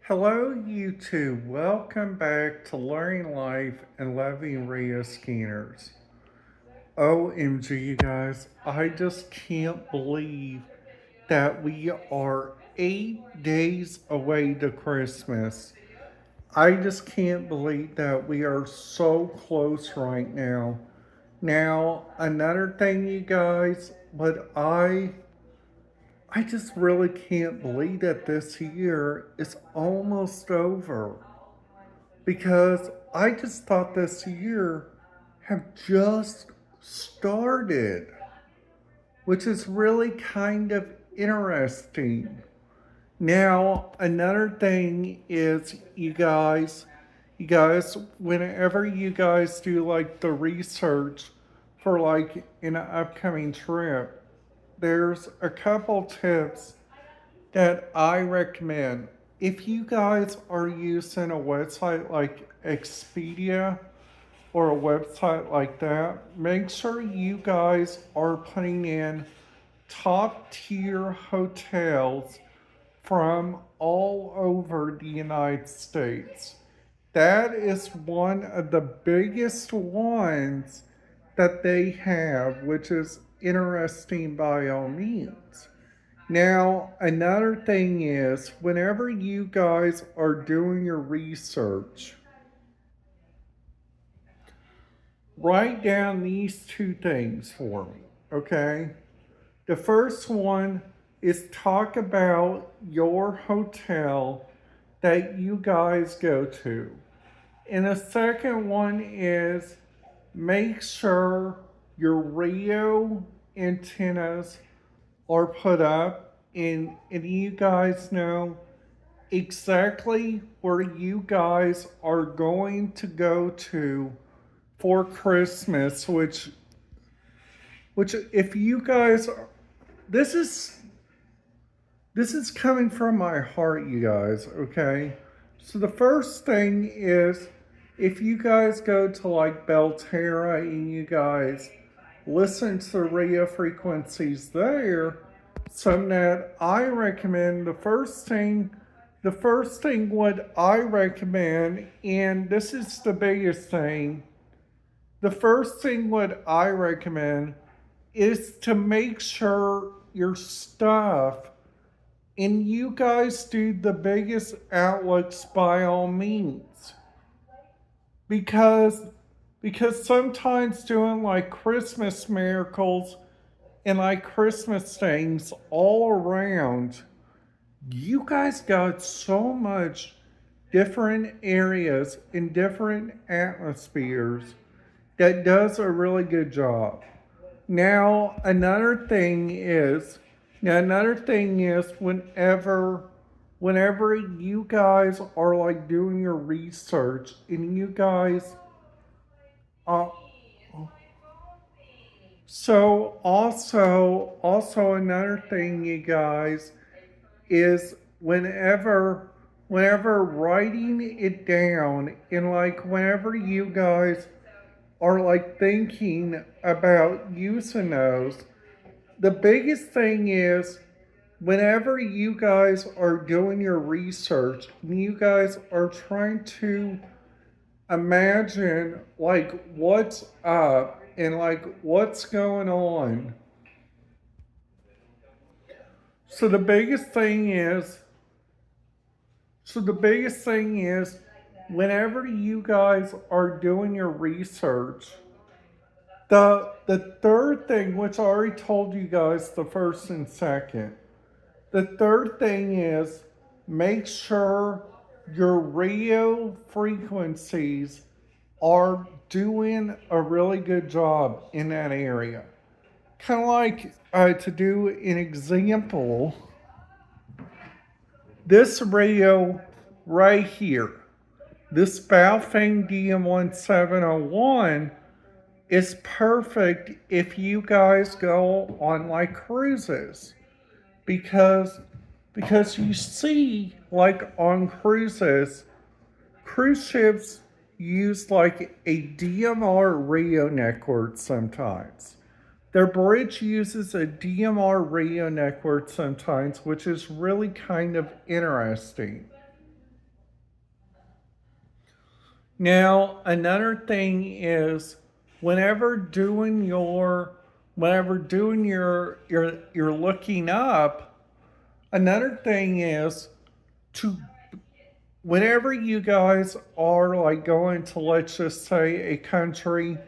Hello, YouTube. Welcome back to Learning Life and Loving Rio Skinners. OMG, you guys, I just can't believe that we are 8 days away to Christmas. I just can't believe that we are so close right now. Now, another thing, you guys, but I just really can't believe that this year is almost over because I just thought this year have just started, which is really kind of interesting. Now, another thing is you guys, whenever you guys do like the research for like an upcoming trip, there's a couple tips that I recommend. If you guys are using a website like Expedia or a website like that, make sure you guys are putting in top tier hotels from all over the United States. That is one of the biggest ones that they have, which is interesting by all means. Now, another thing is, whenever you guys are doing your research, write down these two things for me, okay? The first one is talk about your hotel that you guys go to. And the second one is make sure your Rio antennas are put up and you guys know exactly where you guys are going to go to for Christmas, which if you guys are, this is this is coming from my heart, you guys, okay? So the first thing is if you guys go to like Belterra and you guys listen to the radio frequencies there, something that I recommend, the first thing what I recommend, and this is the biggest thing, the first thing what I recommend is to make sure your stuff and you guys do the biggest outlets by all means. Because because sometimes doing like Christmas miracles and like Christmas things all around, you guys got so much different areas and different atmospheres that does a really good job. Now, another thing is whenever you guys are like doing your research and you guys uh, so also another thing, you guys, is whenever writing it down and like whenever you guys are like thinking about using those, the biggest thing is whenever you guys are doing your research and you guys are trying to imagine like what's up and like what's going on. So the biggest thing is so the biggest thing is whenever you guys are doing your research, the third thing, which I already told you guys the first and second, the third thing is make sure your radio frequencies are doing a really good job in that area. Kind of like to do an example, this radio right here, this Baofeng DM1701 is perfect if you guys go on like cruises because you see like on cruise ships use like a DMR radio network sometimes. Their bridge uses a DMR radio network sometimes, which is really kind of interesting. Now, another thing is whenever doing your whenever doing your looking up, another thing is to whenever you guys are like going to, let's just say, a country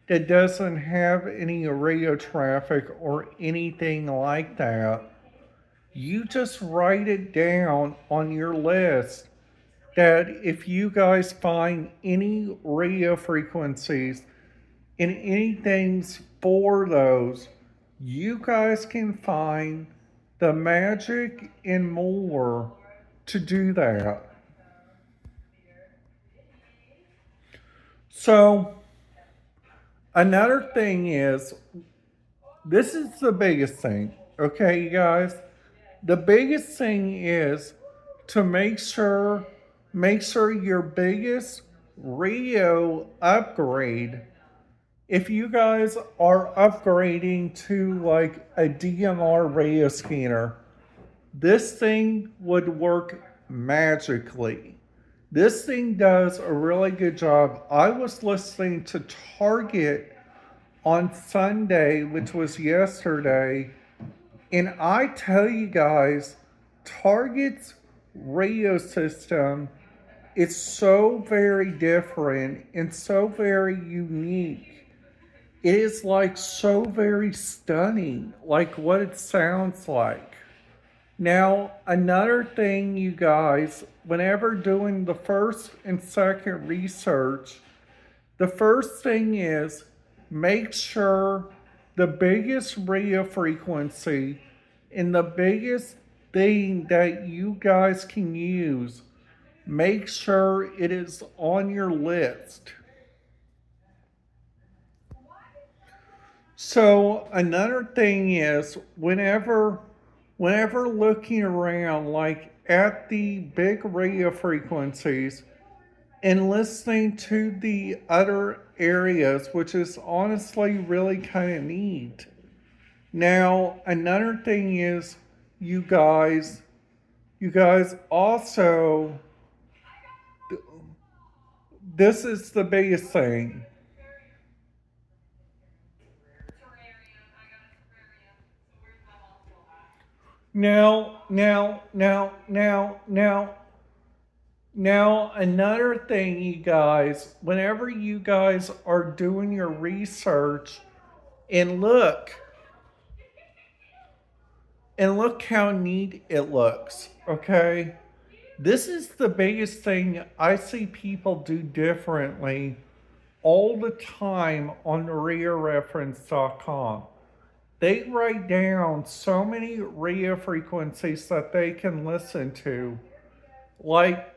that doesn't have any radio traffic or anything like that, you just write it down on your list that if you guys find any radio frequencies and anything's for those, you guys can find the magic and more to do that. So, another thing is this is the biggest thing, okay, you guys? The biggest thing is to make sure your biggest radio upgrade, if you guys are upgrading to like a DMR radio scanner, this thing would work magically. This thing does a really good job. I was listening to Target on Sunday, which was yesterday, and I tell you guys, Target's radio system is so very different and so very unique. It is like so very stunning, like what it sounds like. Now, another thing, you guys, whenever doing the first and second research, the first thing is make sure the biggest radio frequency and the biggest thing that you guys can use, make sure it is on your list. So another thing is whenever looking around like at the big radio frequencies and listening to the other areas, which is honestly really kind of neat. Now, another thing is you guys you guys also, this is the biggest thing. Now, another thing, you guys, whenever you guys are doing your research and look how neat it looks, okay? This is the biggest thing I see people do differently all the time on ReaReference.com. They write down so many radio frequencies that they can listen to. Like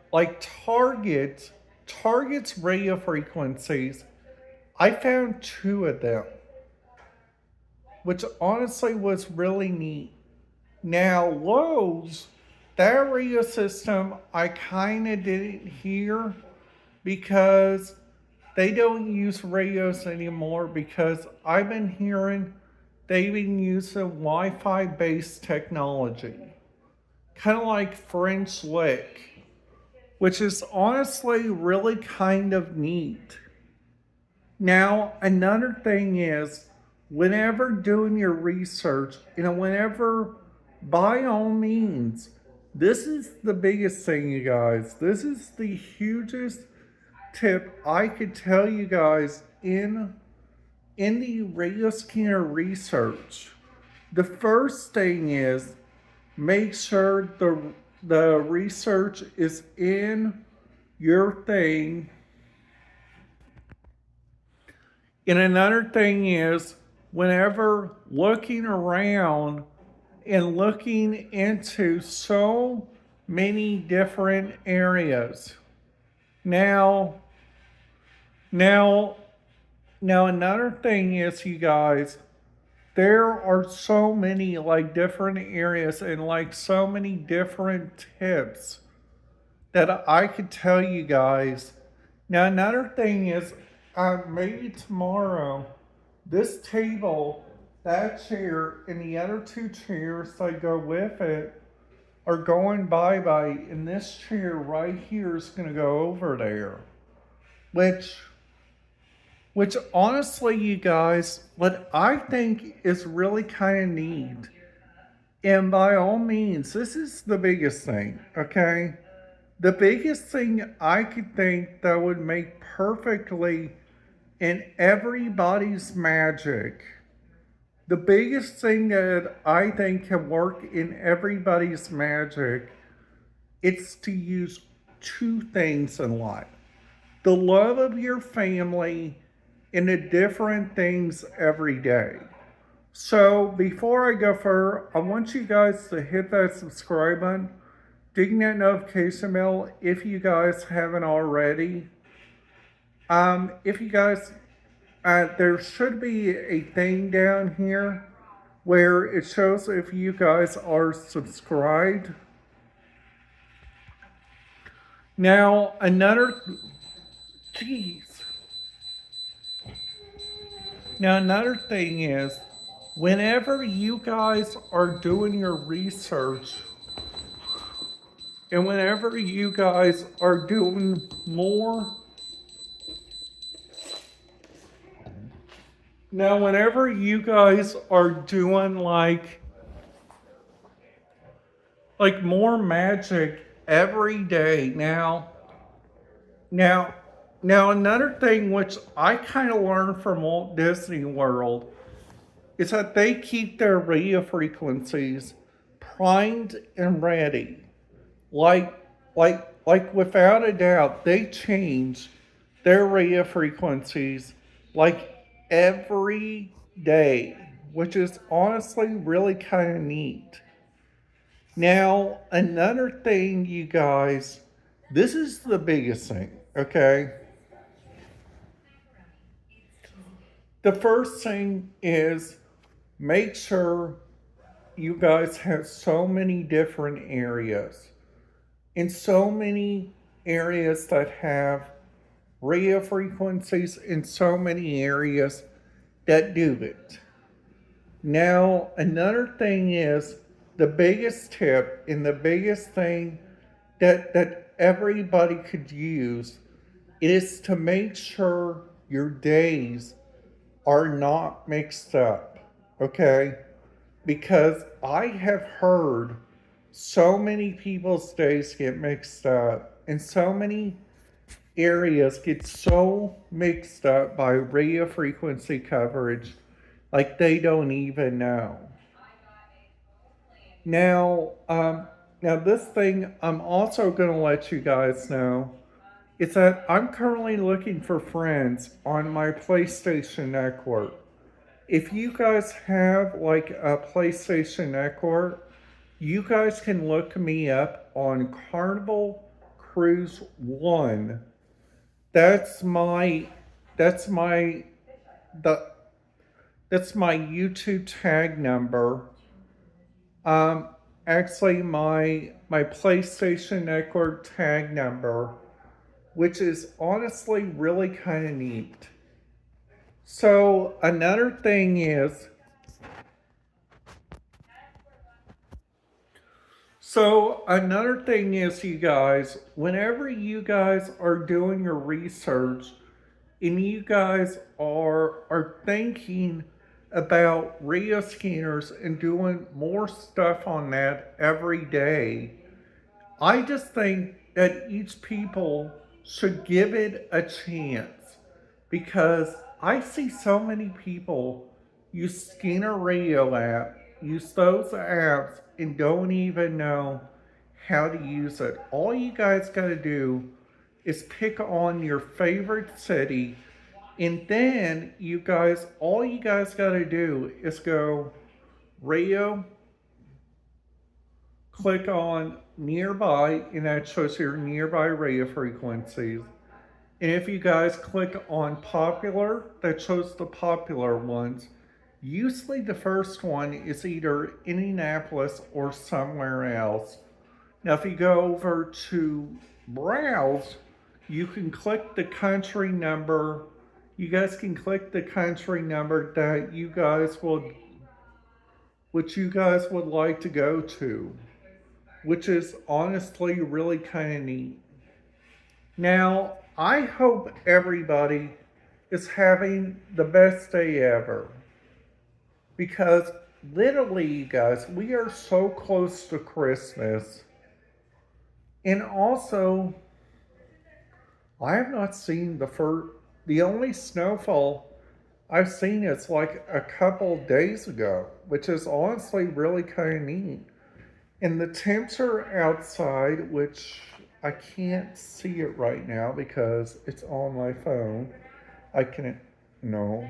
Target's radio frequencies, I found two of them, which honestly was really neat. Now Lowe's, that radio system I kinda didn't hear because they don't use radios anymore because I've been hearing they've been using Wi-Fi based technology. Kind of like French Lick, which is honestly really kind of neat. Now, another thing is, whenever doing your research, whenever, by all means, this is the biggest thing, you guys. This is the hugest tip I could tell you guys in the radio scanner research. The first thing is make sure the research is in your thing. And another thing is whenever looking around and looking into so many different areas. Now, now, now another thing is, you guys, there are so many like different areas and like so many different tips that I could tell you guys. Now, another thing is, maybe tomorrow, this table, that chair, and the other two chairs that go with it are going bye bye, and this chair right here is going to go over there. which which honestly, you guys, what I think is really kind of neat, and by all means, this is the biggest thing, okay? The biggest thing I could think that would make perfectly in everybody's magic, the biggest thing that I think can work in everybody's magic, it's to use two things in life: the love of your family and the different things every day. So before I go further, I want you guys to hit that subscribe button, ding that notification bell if you guys haven't already. If you guys, there should be a thing down here where it shows if you guys are subscribed. Now, jeez. Now, another thing is, whenever you guys are doing your research and whenever you guys are doing more, now, whenever you guys are doing like more magic every day, now, now another thing which I kind of learned from Walt Disney World is that they keep their radio frequencies primed and ready. Like, like without a doubt, they change their radio frequencies like every day, which is honestly really kind of neat. Now, another thing, you guys, this is the biggest thing, okay? The first thing is make sure you guys have so many different areas, in so many areas that have radio frequencies, in so many areas that do it. Now, another thing is the biggest tip and the biggest thing that everybody could use is to make sure your days are not mixed up, okay? Because I have heard so many people's days get mixed up, and so many areas get so mixed up by radio frequency coverage, like they don't even know. Now, now this thing I'm also going to let you guys know is that I'm currently looking for friends on my PlayStation Network. If you guys have like a PlayStation Network, you guys can look me up on Carnival Cruise One. That's my that's my the that's my YouTube tag number. Um, Actually, my PlayStation Network tag number, which is honestly really kind of neat. So another thing is, you guys, whenever you guys are doing your research and you guys are thinking about Rio scanners and doing more stuff on that every day, I just think that each people should give it a chance, because I see so many people use Scanner Radio app, use those apps, and don't even know how to use it. All you guys got to do is pick on your favorite city, and then all you guys got to do is go radio, click on nearby, and that shows your nearby radio frequencies. And if you guys click on popular, that shows the popular ones. Usually the first one is either Indianapolis or somewhere else. Now, if you go over to browse, you can click the country number. You guys can click the country number that which you guys would like to go to, which is honestly really kind of neat. Now, I hope everybody is having the best day ever because literally, you guys, we are so close to Christmas. And also, I have not seen the only snowfall I've seen is like a couple days ago, which is honestly really kind of neat. And the temperature outside, which I can't see it right now because it's on my phone. I can no.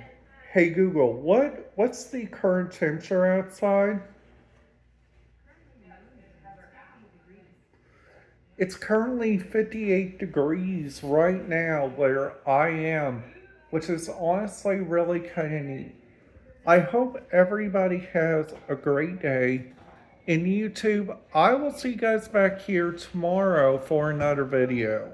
Hey Google, what's the current temperature outside? It's currently 58 degrees right now where I am, which is honestly really kind of neat. I hope everybody has a great day. In YouTube, I will see you guys back here tomorrow for another video.